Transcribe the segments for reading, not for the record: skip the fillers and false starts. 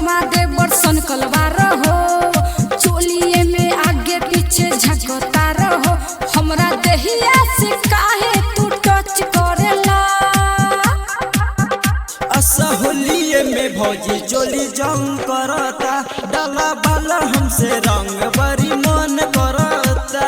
बलमा देवर सन कलवा रहो, चोलिए में आगे पीछे झकता रहो। हमरा देहिया से काहे तू टच करेला? असहुलिये में भौजी चोली जंग करता, डाला बाला हमसे रंग बड़ी मन करता।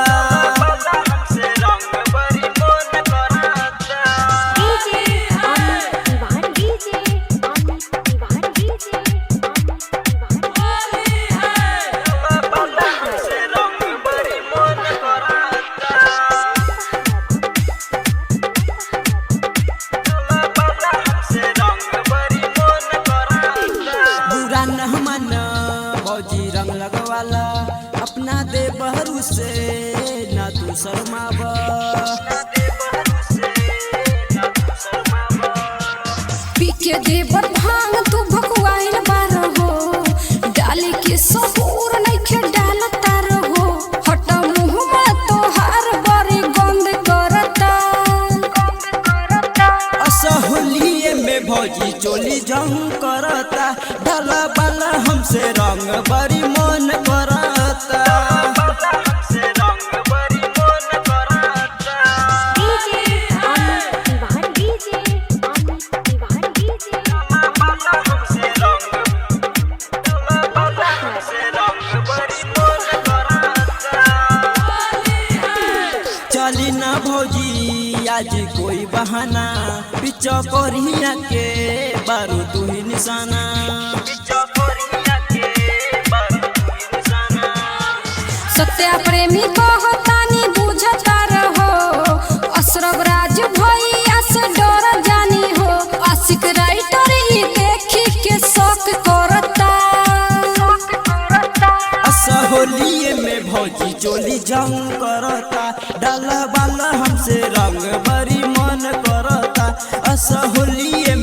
भौजी रंग लगवाला अपना दे बहरू से, ना तू शर्मावा। पीके देवर भांग तू भकुआइल बारहो, डाली के सबूर नइखे डालता रहो। हट मुहमा तोहार बड़ी गंद करता। असहुलिये में भौजी चोली जंग करता, डाला बाला हमसे रंग बड़ी मन करता। चली ना भौजी आज कोई बहाना, पिछो कोरिया के बारू तू ही निशाना। सत्या प्रेमी कहतानी बुझता रहो, अशरफ राज भैया से डर जानी हो। आशिक राइटर ही देखी के शौक करता। असहुलिये में भौजी चोली जंग करता, डाला बाला हमसे रंग बड़ी मन करता। असहुलिये